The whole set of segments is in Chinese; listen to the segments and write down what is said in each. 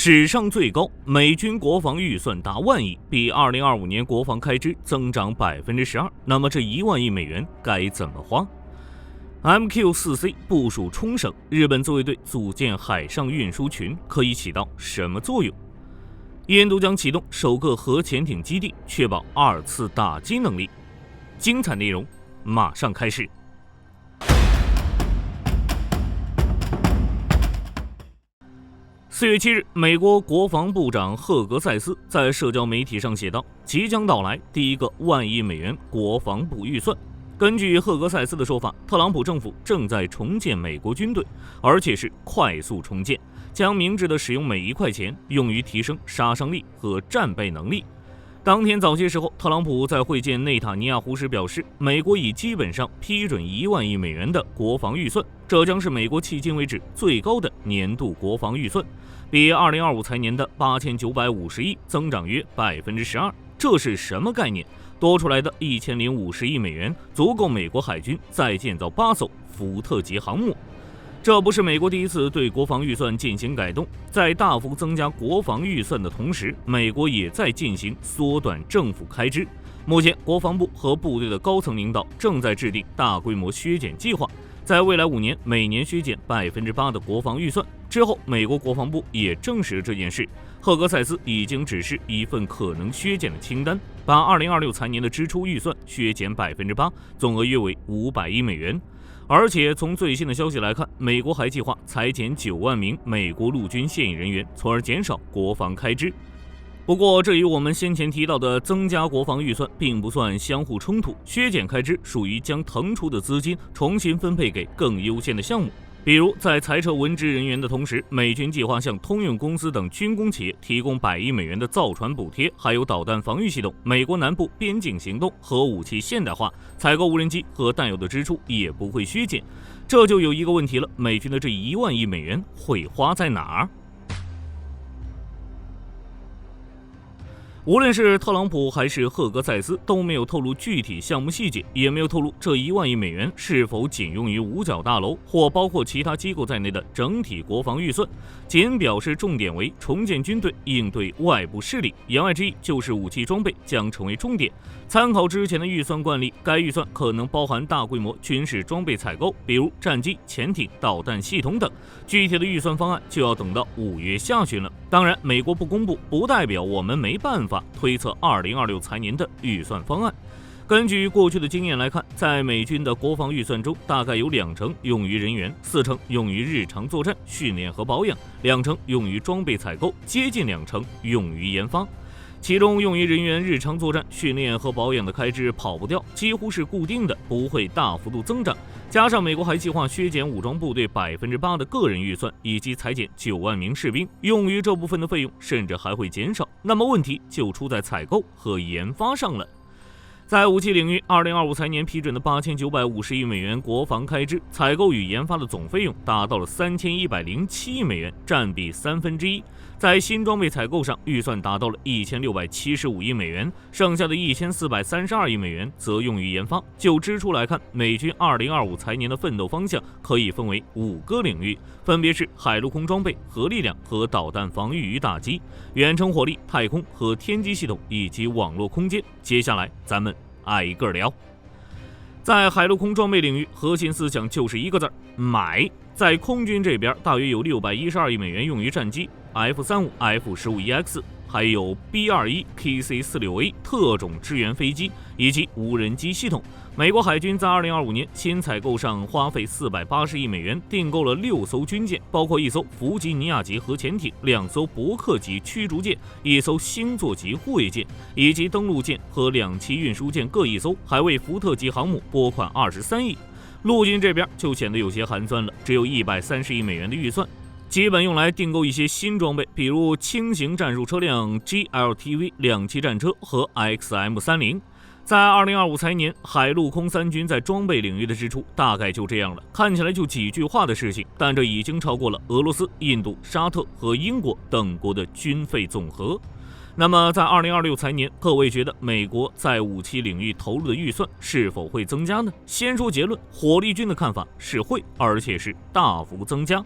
史上最高，美军国防预算达万亿，比2025年国防开支增长12%。那么这1万亿美元该怎么花？MQ-4C 部署冲绳，日本自卫队组建海上运输群可以起到什么作用？印度将启动首个核潜艇基地，确保2次打击能力。精彩内容马上开始。4月7日，美国国防部长赫格塞斯在社交媒体上写道：“即将到来第一个1万亿美元国防部预算。”根据赫格塞斯的说法，特朗普政府正在重建美国军队，而且是快速重建，将明智地使用每一块钱，用于提升杀伤力和战备能力。当天早些时候，特朗普在会见内塔尼亚胡时表示，美国已基本上批准1万亿美元的国防预算，这将是美国迄今为止最高的年度国防预算，比2025财年的8950亿增长约12%。这是什么概念？多出来的1050亿美元足够美国海军再建造8艘福特级航母。这不是美国第一次对国防预算进行改动，在大幅增加国防预算的同时，美国也在进行缩短政府开支。目前，国防部和部队的高层领导正在制定大规模削减计划，在未来5年每年削减8%的国防预算。之后，美国国防部也证实这件事。赫格塞斯已经指示一份可能削减的清单，把2026财年的支出预算削减8%，总额约为500亿美元。而且从最新的消息来看，美国还计划裁减9万名美国陆军现役人员，从而减少国防开支。不过，这与我们先前提到的增加国防预算并不算相互冲突，削减开支属于将腾出的资金重新分配给更优先的项目。比如，在裁撤文职人员的同时，美军计划向通用公司等军工企业提供100亿美元的造船补贴，还有导弹防御系统、美国南部边境行动、核武器现代化、采购无人机和弹药的支出也不会削减。这就有一个问题了，美军的这1万亿美元会花在哪儿？无论是特朗普还是赫格塞斯都没有透露具体项目细节，也没有透露这1万亿美元是否仅用于五角大楼或包括其他机构在内的整体国防预算，仅表示重点为重建军队，应对外部势力。言外之意就是武器装备将成为重点。参考之前的预算惯例，该预算可能包含大规模军事装备采购，比如战机、潜艇、导弹系统等。具体的预算方案就要等到5月下旬了。当然，美国不公布不代表我们没办法推测2026财年的预算方案。根据过去的经验来看，在美军的国防预算中，大概有2成用于人员，4成用于日常作战、训练和保养，2成用于装备采购，接近2成用于研发。其中用于人员日常作战、训练和保养的开支跑不掉，几乎是固定的，不会大幅度增长。加上美国还计划削减武装部队8%的个人预算，以及裁减9万名士兵，用于这部分的费用甚至还会减少。那么问题就出在采购和研发上了。在武器领域，2025财年批准的8950亿美元国防开支，采购与研发的总费用达到了3107亿美元，占比1/3。在新装备采购上，预算达到了1675亿美元，剩下的1432亿美元则用于研发。就支出来看，美军2025财年的奋斗方向可以分为5个领域，分别是海陆空装备、核力量和导弹防御与打击、远程火力、太空和天基系统以及网络空间。接下来咱们挨个聊。在海陆空装备领域，核心思想就是一个字：买。在空军这边，大约有612亿美元用于战机 F-35、F-15EX， 还有 B-21KC-46A 特种支援飞机以及无人机系统。美国海军在2025年新采购上花费480亿美元，订购了6艘军舰，包括1艘弗吉尼亚级核潜艇、2艘伯克级驱逐舰、1艘星座级护卫舰，以及登陆舰和2栖运输舰各1艘，还为福特级航母拨款23亿。陆军这边就显得有些寒酸了，只有130亿美元的预算，基本用来订购一些新装备，比如轻型战术车辆 GLTV 2栖战车和 XM30。在2025财年，海陆空3军在装备领域的支出大概就这样了，看起来就几句话的事情，但这已经超过了俄罗斯、印度、沙特和英国等国的军费总和。那么在2026财年，各位觉得美国在武器领域投入的预算是否会增加呢？先说结论，火力军的看法是会，而且是大幅增加。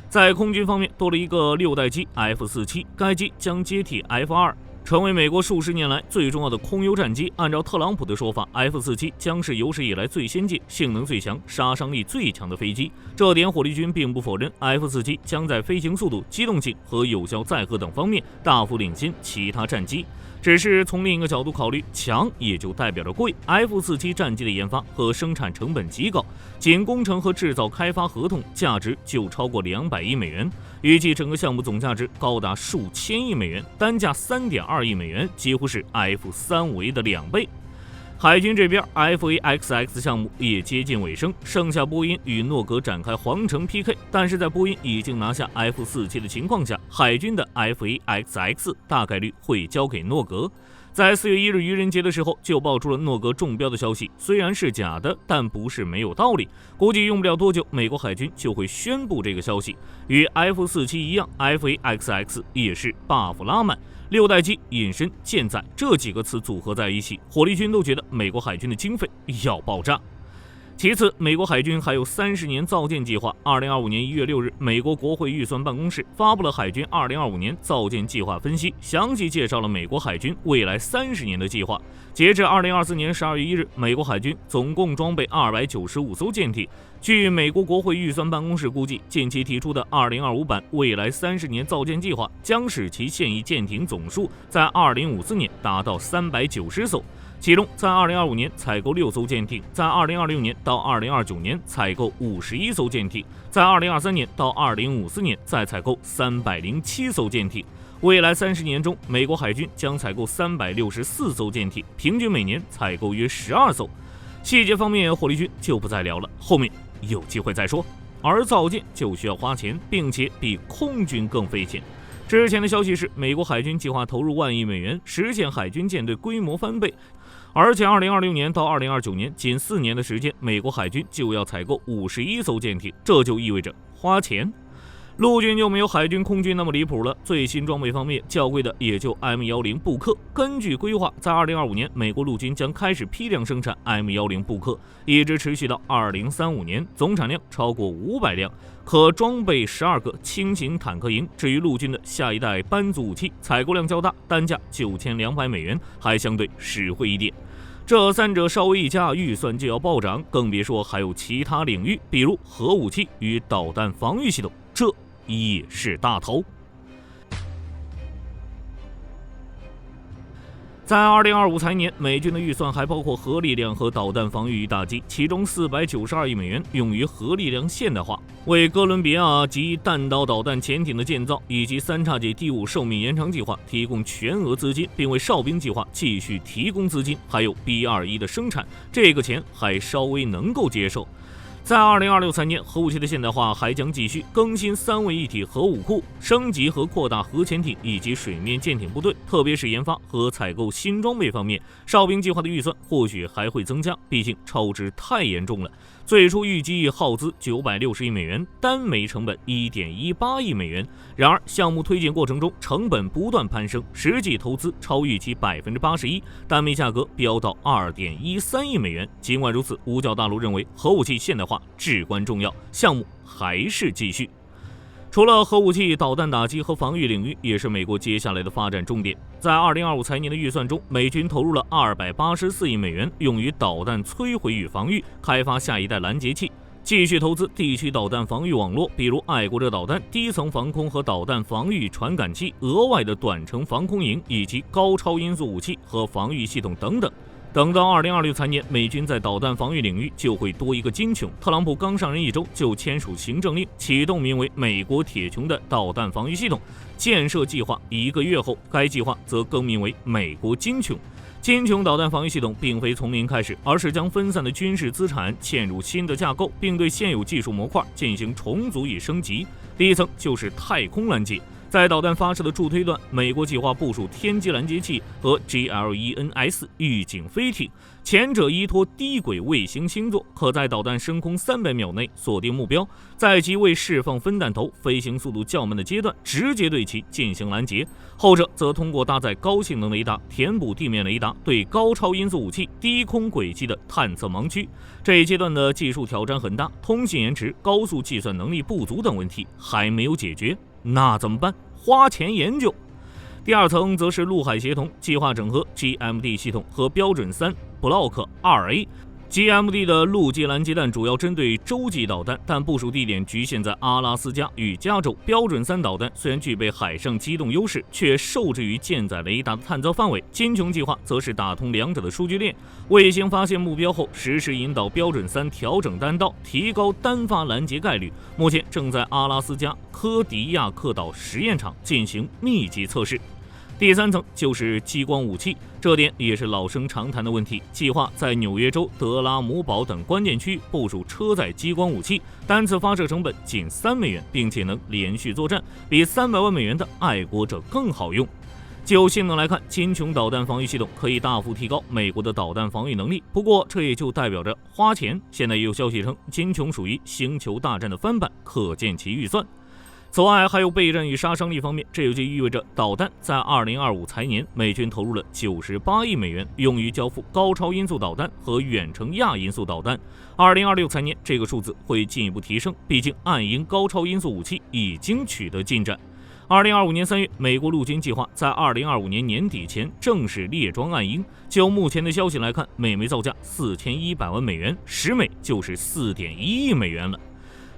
在空军方面，多了一个6代机 F-47，该机将接替 F-2。成为美国数十年来最重要的空优战机。按照特朗普的说法 ，F-47将是有史以来最先进、性能最强、杀伤力最强的飞机。这点火力军并不否认 ，F-47将在飞行速度、机动性和有效载荷等方面大幅领先其他战机。只是从另一个角度考虑，强也就代表着贵。F-47战机的研发和生产成本极高，仅工程和制造开发合同价值就超过200亿美元，预计整个项目总价值高达数千亿美元，单价3.2亿美元，几乎是 F-35A 的2倍。海军这边 ，FA-XX 项目也接近尾声，剩下波音与诺格展开皇城 PK。但是在波音已经拿下 F-47的情况下，海军的 FA-XX 大概率会交给诺格。在4月1日愚人节的时候，就爆出了诺格中标的消息，虽然是假的，但不是没有道理。估计用不了多久，美国海军就会宣布这个消息。与 F-47一样 ，FA-XX 也是 buff 拉满。6代机、隐身、舰载这几个词组合在一起，火力军都觉得美国海军的经费要爆炸。其次，美国海军还有30年造舰计划。2025年1月6日，美国国会预算办公室发布了海军2025年造舰计划分析，详细介绍了美国海军未来30年的计划。截至2024年12月1日，美国海军总共装备295艘舰艇。据美国国会预算办公室估计，近期提出的2025版未来30年造舰计划将使其现役舰艇总数在2054年达到390艘。其中，在2025年采购6艘舰艇，在2026年到2029年采购51艘舰艇，在2023年到2054年再采购307艘舰艇。未来30年中，美国海军将采购364艘舰艇，平均每年采购约12艘。细节方面，火力军就不再聊了，后面有机会再说。而造舰就需要花钱，并且比空军更费钱。之前的消息是，美国海军计划投入1万亿美元，实现海军舰队规模翻倍。而且2026年到2029年仅4年的时间，美国海军就要采购51艘舰艇，这就意味着花钱。陆军就没有海军、空军那么离谱了。最新装备方面，较贵的也就 M10 布克。根据规划，在2025年，美国陆军将开始批量生产 M10 布克，一直持续到2035年，总产量超过500辆，可装备12个轻型坦克营。至于陆军的下一代班族武器，采购量较大，单价9200美元，还相对实惠一点。这三者稍微一加，预算就要暴涨，更别说还有其他领域，比如核武器与导弹防御系统，这也是大头。在2025财年，美军的预算还包括核力量和导弹防御与打击，其中492亿美元用于核力量现代化，为哥伦比亚级弹道导弹潜艇的建造以及3叉戟第5寿命延长计划提供全额资金，并为哨兵计划继续提供资金，还有 B-21的生产，这个钱还稍微能够接受。在2026财年，核武器的现代化还将继续更新3位一体核武库，升级和扩大核潜艇以及水面舰艇部队，特别是研发和采购新装备方面，哨兵计划的预算或许还会增加，毕竟超支太严重了。最初预计耗资960亿美元，单枚成本1.18亿美元。然而，项目推进过程中成本不断攀升，实际投资超预期81%，单枚价格飙到2.13亿美元。尽管如此，五角大楼认为核武器现代化至关重要，项目还是继续。除了核武器、导弹打击和防御领域，也是美国接下来的发展重点。在2025财年的预算中，美军投入了284亿美元，用于导弹摧毁与防御，开发下一代拦截器，继续投资地区导弹防御网络，比如爱国者导弹、低层防空和导弹防御传感器、额外的短程防空营以及高超音速武器和防御系统等等。等到2026财年，美军在导弹防御领域就会多一个金琼。特朗普刚上任1周就签署行政令，启动名为“美国铁穹”的导弹防御系统建设计划。1个月后，该计划则更名为“美国金琼”。金琼导弹防御系统并非从零开始，而是将分散的军事资产嵌入新的架构，并对现有技术模块进行重组与升级。第一层就是太空拦截。在导弹发射的助推段，美国计划部署天基拦截器和 GLENS 预警飞艇，前者依托低轨卫星星座，可在导弹升空300秒内锁定目标，在其未释放分弹头、飞行速度较慢的阶段，直接对其进行拦截；后者则通过搭载高性能雷达填补地面雷达对高超音速武器低空轨迹的探测盲区。这一阶段的技术挑战很大，通信延迟、高速计算能力不足等问题还没有解决，那怎么办？花钱研究。第二层则是陆海协同，计划整合 GMD 系统和标准3 Block 2A。GMD 的陆基拦截弹主要针对洲际导弹，但部署地点局限在阿拉斯加与加州。标准3导弹虽然具备海上机动优势，却受制于舰载雷达的探测范围。金琼计划则是打通两者的数据链，卫星发现目标后，实时引导标准3调整弹道，提高单发拦截概率。目前正在阿拉斯加科迪亚克岛实验场进行密集测试。第三层就是激光武器，这点也是老生常谈的问题。计划在纽约州、德拉姆堡等关键区部署车载激光武器，单次发射成本仅3美元，并且能连续作战，比300万美元的爱国者更好用。就性能来看，金琼导弹防御系统可以大幅提高美国的导弹防御能力，不过这也就代表着花钱。现在也有消息称，金琼属于星球大战的翻版，可见其预算。此外，还有备战与杀伤力方面，这也就意味着导弹在2025财年，美军投入了98亿美元用于交付高超音速导弹和远程亚音速导弹。2026财年，这个数字会进一步提升，毕竟暗鹰高超音速武器已经取得进展。2025年3月，美国陆军计划在2025年年底前正式列装暗鹰。就目前的消息来看，每枚造价4100万美元，10枚就是4.1亿美元了。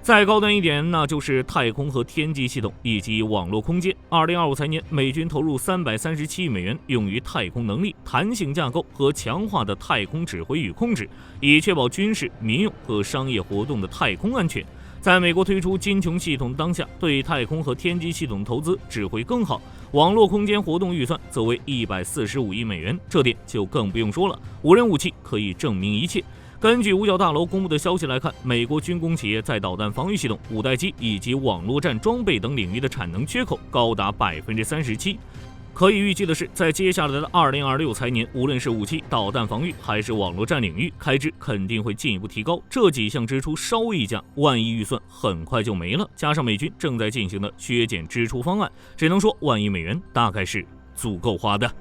再高端一点，那就是太空和天基系统以及网络空间。2025财年，美军投入337亿美元用于太空能力、弹性架构和强化的太空指挥与控制，以确保军事、民用和商业活动的太空安全。在美国推出金琼系统当下，对太空和天基系统投资只会更好。网络空间活动预算则为145亿美元，这点就更不用说了。无人武器可以证明一切。根据五角大楼公布的消息来看，美国军工企业在导弹防御系统、五代机以及网络战装备等领域的产能缺口高达37%。可以预计的是，在接下来的2026财年，无论是武器、导弹防御还是网络战领域，开支肯定会进一步提高。这几项支出稍微一降，万亿预算很快就没了。加上美军正在进行的削减支出方案，只能说万亿美元大概是足够花的。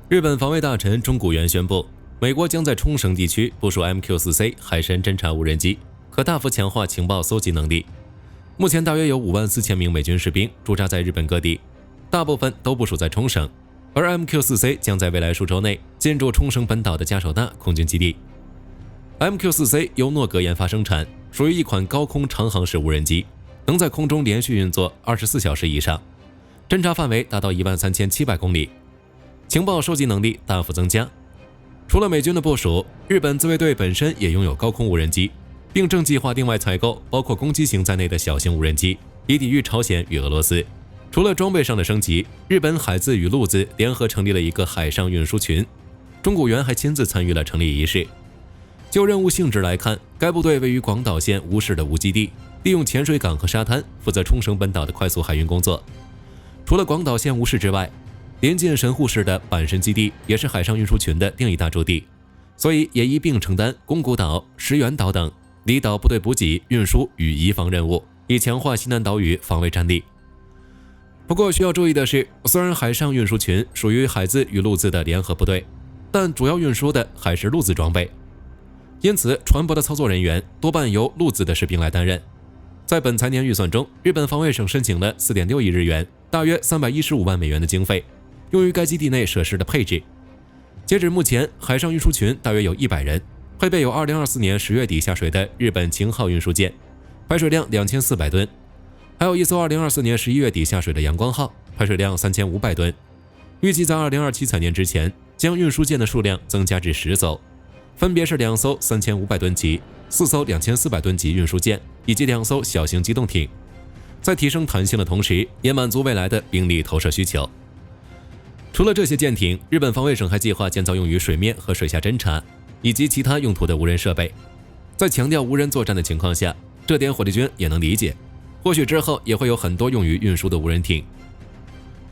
日本防卫大臣中谷元宣布，美国将在冲绳地区部署 MQ-4C 海神侦察无人机，可大幅强化情报搜集能力。目前大约有54000名美军士兵驻扎在日本各地，大部分都部署在冲绳，而 MQ-4C 将在未来数周内进驻冲绳本岛的加手纳空军基地。MQ-4C 由诺格研发生产，属于一款高空长航式无人机，能在空中连续运作24小时以上，侦察范围达到13700公里。情报收集能力大幅增加。除了美军的部署，日本自卫队本身也拥有高空无人机，并正计划另外采购包括攻击型在内的小型无人机，以抵御朝鲜与俄罗斯。除了装备上的升级，日本海自与陆自联合成立了一个海上运输群，中谷元还亲自参与了成立仪式。就任务性质来看，该部队位于广岛县乌市的无基地，利用潜水港和沙滩，负责冲绳本岛的快速海运工作。除了广岛县乌市之外，临近神户市的阪神基地也是海上运输群的另一大驻地，所以也一并承担宫古岛、石垣岛等离岛部队补给、运输与移防任务，以强化西南岛屿防卫战力。不过需要注意的是，虽然海上运输群属于海自与陆自的联合部队，但主要运输的还是陆自装备，因此船舶的操作人员多半由陆自的士兵来担任。在本财年预算中，日本防卫省申请了 4.6 亿日元，大约315万美元的经费，用于该基地内设施的配置。截止目前，海上运输群大约有100人，配备有2024年10月底下水的日本晴号运输舰，排水量2400吨，还有一艘2024年11月底下水的阳光号，排水量3500吨。预计在2027财年之前，将运输舰的数量增加至10艘，分别是2艘3500吨级、4艘2400吨级运输舰以及2艘小型机动艇，在提升弹性的同时，也满足未来的兵力投射需求。除了这些舰艇，日本防卫省还计划建造用于水面和水下侦察以及其他用途的无人设备。在强调无人作战的情况下，这点火力军也能理解，或许之后也会有很多用于运输的无人艇。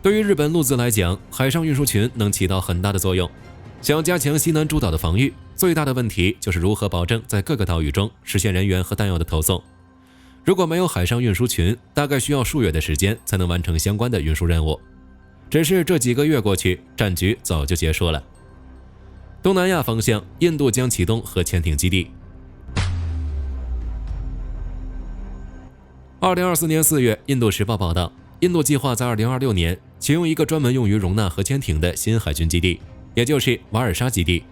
对于日本陆自来讲，海上运输群能起到很大的作用。想加强西南诸岛的防御，最大的问题就是如何保证在各个岛屿中实现人员和弹药的投送。如果没有海上运输群，大概需要数月的时间才能完成相关的运输任务。只是这几个月过去，战局早就结束了。东南亚方向，印度将启动核潜艇基地。2024年4月，印度时报报道，印度计划在2026年启用一个专门用于容纳核潜艇的新海军基地，也就是瓦尔沙基地，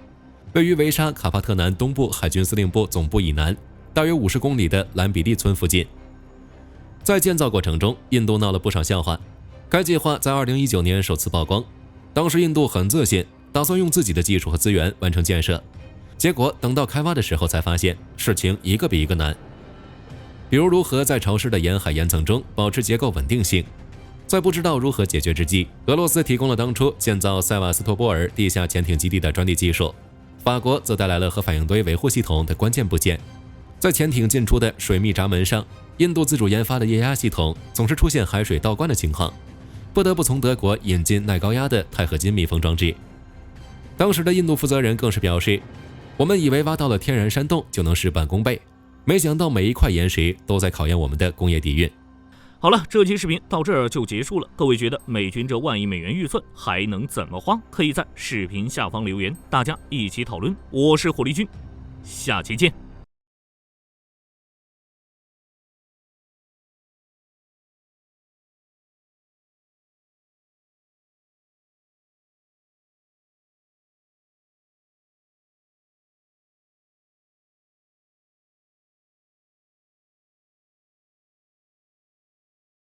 位于维沙卡帕特南东部海军司令部总部以南，大约50公里的兰比利村附近。在建造过程中，印度闹了不少笑话。该计划在2019年首次曝光，当时印度很自信，打算用自己的技术和资源完成建设，结果等到开挖的时候才发现，事情一个比一个难。比如如何在潮湿的沿海岩层中保持结构稳定性。在不知道如何解决之际，俄罗斯提供了当初建造塞瓦斯托波尔地下潜艇基地的专利技术，法国则带来了核反应堆维护系统的关键部件。在潜艇进出的水密闸门上，印度自主研发的液压系统总是出现海水倒灌的情况，不得不从德国引进耐高压的钛合金密封装置。当时的印度负责人更是表示，我们以为挖到了天然山洞就能事半功倍，没想到每一块岩石都在考验我们的工业底蕴。好了，这期视频到这儿就结束了。各位觉得美军这万亿美元预算还能怎么花？可以在视频下方留言，大家一起讨论。我是火力军，下期见。